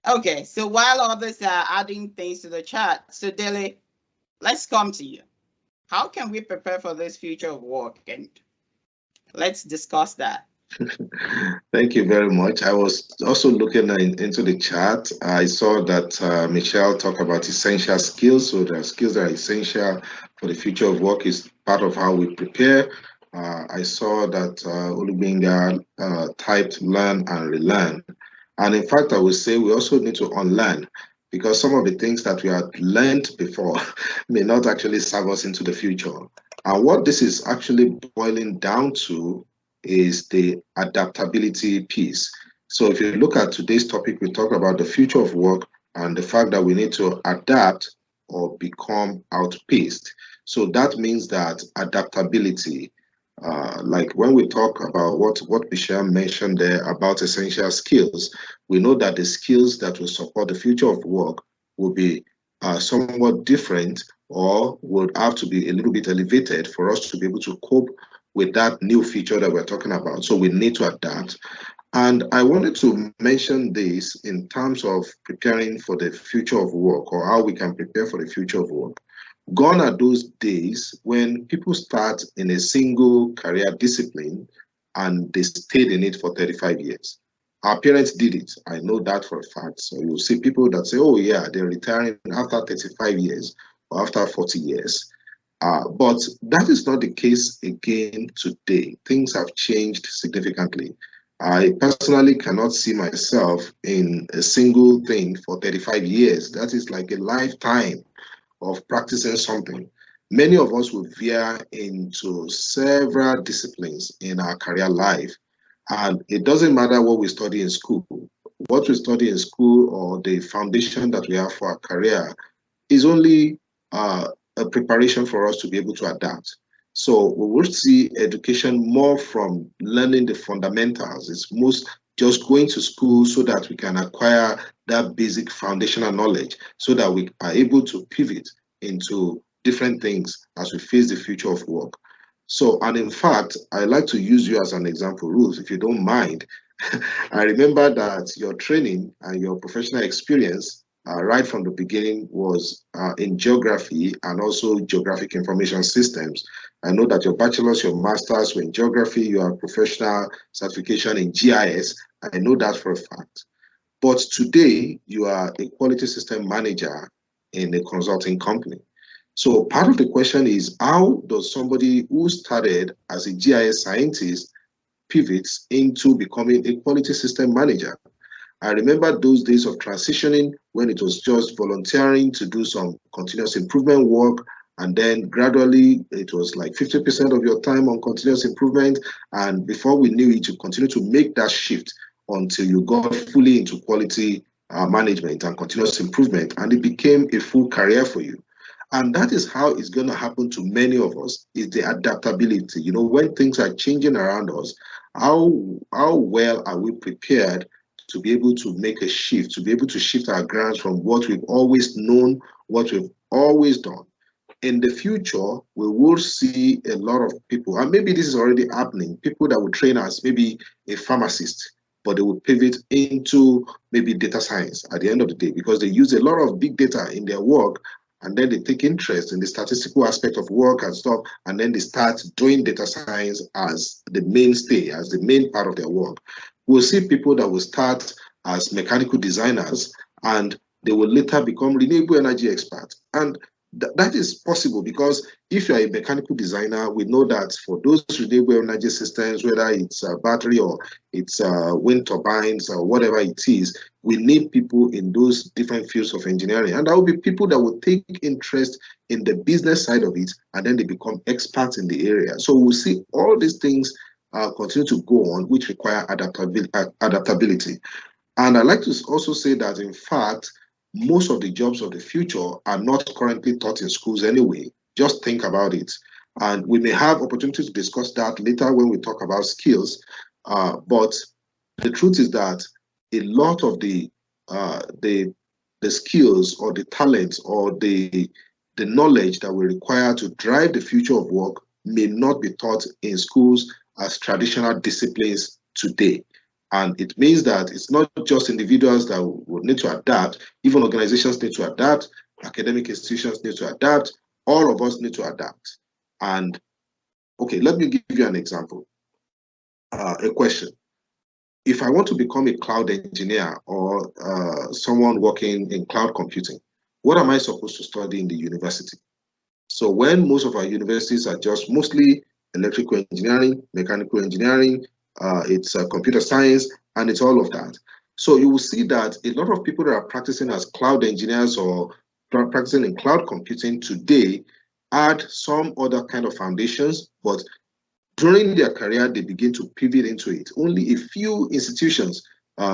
Okay, so while others are adding things to the chat, so Dele, let's come to you. How can we prepare for this future of work? And let's discuss that. Thank you very much. I was also looking into the chat. I saw that Michelle talked about essential skills. So the skills that are essential for the future of work is part of how we prepare. I saw that Olubinga typed learn and relearn. And in fact, I would say we also need to unlearn because some of the things that we had learned before may not actually serve us into the future. And what this is actually boiling down to is the adaptability piece. So if you look at today's topic, we talk about the future of work and the fact that we need to adapt or become outpaced. So that means that adaptability, like when we talk about what Michelle mentioned there about essential skills, we know that the skills that will support the future of work will be somewhat different or would have to be a little bit elevated for us to be able to cope with that new feature that we're talking about. So we need to adapt. And I wanted to mention this in terms of preparing for the future of work or how we can prepare for the future of work. Gone are those days when people start in a single career discipline and they stayed in it for 35 years. Our parents did it. I know that for a fact. So you'll see people that say, oh, yeah, they're retiring after 35 years or after 40 years. But that is not the case again today. Things have changed significantly. I personally cannot see myself in a single thing for 35 years. That is like a lifetime of practicing something. Many of us will veer into several disciplines in our career life. And it doesn't matter what we study in school. What we study in school or the foundation that we have for our career is only a preparation for us to be able to adapt. So we will see education more from learning the fundamentals. It's most just going to school so that we can acquire that basic foundational knowledge so that we are able to pivot into different things as we face the future of work. So, and in fact, I like to use you as an example, Ruth, if you don't mind. I remember that your training and your professional experience right from the beginning was in geography and also geographic information systems. I know that your bachelor's, your master's were in geography, your professional certification in GIS. I know that for a fact. But today, you are a quality system manager in a consulting company. So part of the question is, how does somebody who started as a GIS scientist pivots into becoming a quality system manager? I remember those days of transitioning when it was just volunteering to do some continuous improvement work. And then gradually it was like 50% of your time on continuous improvement. And before we knew it, you continue to make that shift until you got fully into quality management and continuous improvement. And it became a full career for you. And that is how it's going to happen to many of us, is the adaptability. You know, when things are changing around us, how well are we prepared to be able to make a shift, to be able to shift our grounds from what we've always known, what we've always done. In the future, we will see a lot of people, and maybe this is already happening, people that will train as maybe a pharmacist, but they will pivot into maybe data science at the end of the day because they use a lot of big data in their work and then they take interest in the statistical aspect of work and stuff, and then they start doing data science as the mainstay, as the main part of their work. We'll see people that will start as mechanical designers and they will later become renewable energy experts. And that is possible because if you're a mechanical designer, we know that for those renewable energy systems, whether it's a battery or it's wind turbines or whatever it is, we need people in those different fields of engineering. And there will be people that will take interest in the business side of it, and then they become experts in the area. So we'll see all these things continue to go on, which require adaptability. And I like to also say that, in fact, most of the jobs of the future are not currently taught in schools anyway. Just think about it. And we may have opportunity to discuss that later when we talk about skills. But the truth is that a lot of the skills or the talents or the knowledge that we require to drive the future of work may not be taught in schools as traditional disciplines today. And it means that it's not just individuals that will need to adapt, even organizations need to adapt, academic institutions need to adapt, all of us need to adapt. And okay, let me give you an example, a question. If I want to become a cloud engineer or someone working in cloud computing, what am I supposed to study in the university? So when most of our universities are just mostly electrical engineering, mechanical engineering, it's computer science, and it's all of that. So you will see that a lot of people that are practicing as cloud engineers or practicing in cloud computing today add some other kind of foundations, but during their career, they begin to pivot into it. Only a few institutions,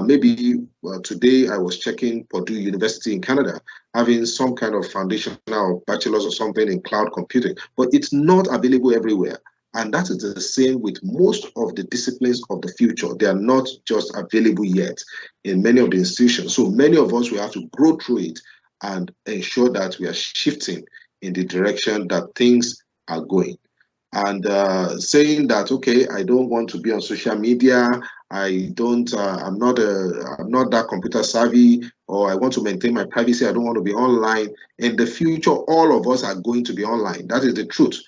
maybe today I was checking Purdue University in Canada, having some kind of foundational bachelor's or something in cloud computing, but it's not available everywhere. And that is the same with most of the disciplines of the future. They are not just available yet in many of the institutions. So many of us will have to grow through it and ensure that we are shifting in the direction that things are going. And saying that, okay, I don't want to be on social media, I'm not that computer savvy, or I want to maintain my privacy, I don't want to be online. In the future, all of us are going to be online. That is the truth.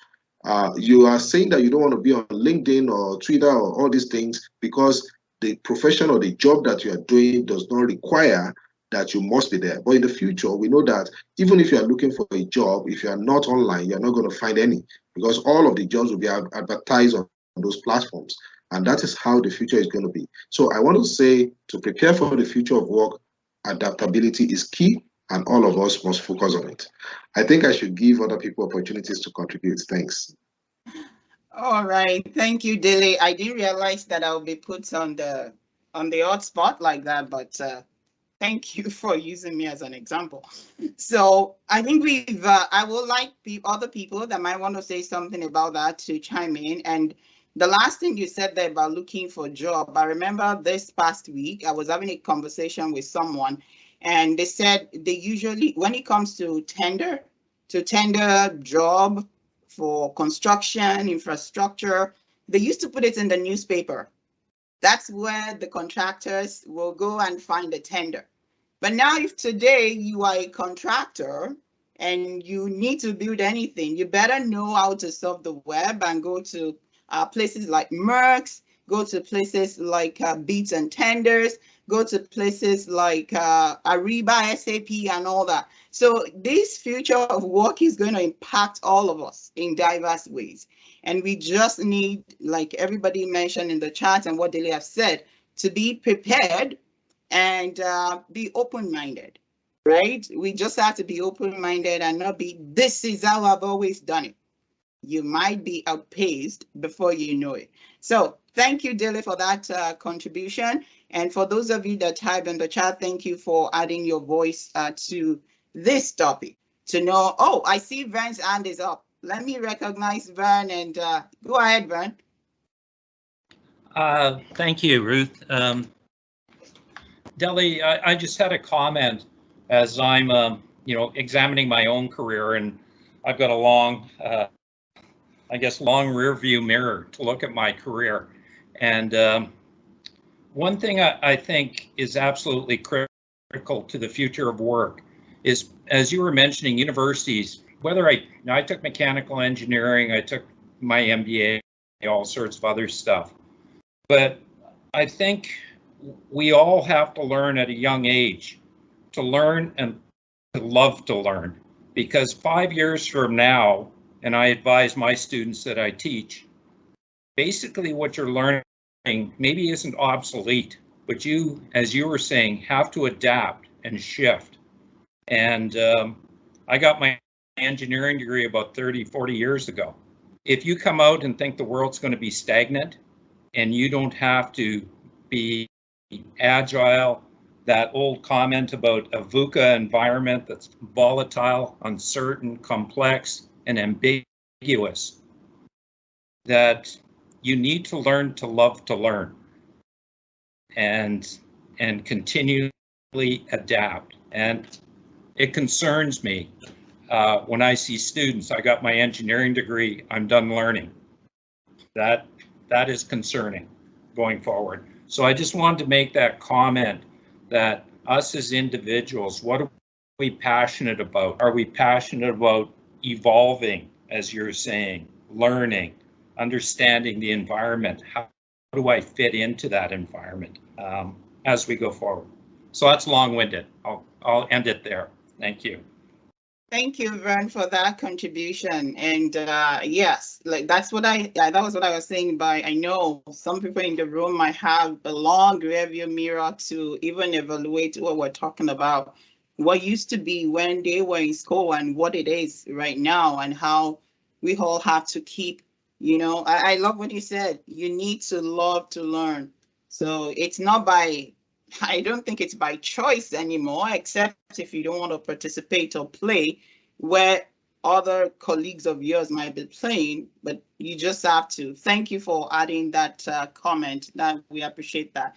You are saying that you don't want to be on LinkedIn or Twitter or all these things because the profession or the job that you are doing does not require that you must be there. But in the future, we know that even if you are looking for a job, if you are not online, you're not going to find any, because all of the jobs will be advertised on those platforms. And that is how the future is going to be. So I want to say, to prepare for the future of work, adaptability is key, and all of us must focus on it. I think I should give other people opportunities to contribute. Thanks. All right, thank you, Dele. I didn't realize that I'll be put on the odd spot like that, but thank you for using me as an example. So I think I would like other people that might want to say something about that to chime in. And the last thing you said there about looking for a job, I remember this past week, I was having a conversation with someone and they said they usually, when it comes to tender job for construction, infrastructure, they used to put it in the newspaper. That's where the contractors will go and find a tender. But now if today you are a contractor and you need to build anything, you better know how to surf the web and go to places like Merck's, go to places like Beats and Tenders, go to places like Ariba, SAP, and all that. So this future of work is going to impact all of us in diverse ways. And we just need, like everybody mentioned in the chat and what Dele have said, to be prepared and be open-minded, right? We just have to be open-minded and not be, this is how I've always done it. You might be outpaced before you know it. So thank you, Dele, for that contribution. And for those of you that typed in the chat, thank you for adding your voice to this topic. To know, oh, I see Vern's hand is up. Let me recognize Vern and go ahead, Vern. Thank you, Ruth. Dele, I just had a comment as I'm, examining my own career, and I've got a long, long rear view mirror to look at my career. And one thing I think is absolutely critical to the future of work is, as you were mentioning, universities, whether I took mechanical engineering, I took my MBA, all sorts of other stuff. But I think we all have to learn at a young age to learn and to love to learn, because 5 years from now, and I advise my students that I teach, basically what you're learning maybe isn't obsolete, but you, as you were saying, have to adapt and shift. And I got my engineering degree about 30, 40 years ago. If you come out and think the world's going to be stagnant and you don't have to be agile, that old comment about a VUCA environment that's volatile, uncertain, complex, and ambiguous, that you need to learn to love to learn and continually adapt. And it concerns me when I see students, I got my engineering degree, I'm done learning. That is concerning going forward. So I just wanted to make that comment that us as individuals, what are we passionate about? Are we passionate about evolving, as you're saying, learning, understanding the environment? How do I fit into that environment as we go forward? So that's long-winded. I'll end it there. Thank you. Thank you, Vern, for that contribution. And yes, like that was what I was saying. By I know some people in the room might have a long rearview mirror to even evaluate what we're talking about, what used to be when they were in school and what it is right now, and how we all have to keep, I love what you said. You need to love to learn. So it's not I don't think it's by choice anymore, except if you don't want to participate or play where other colleagues of yours might be playing, but you just have to. Thank you for adding that comment. That we appreciate that.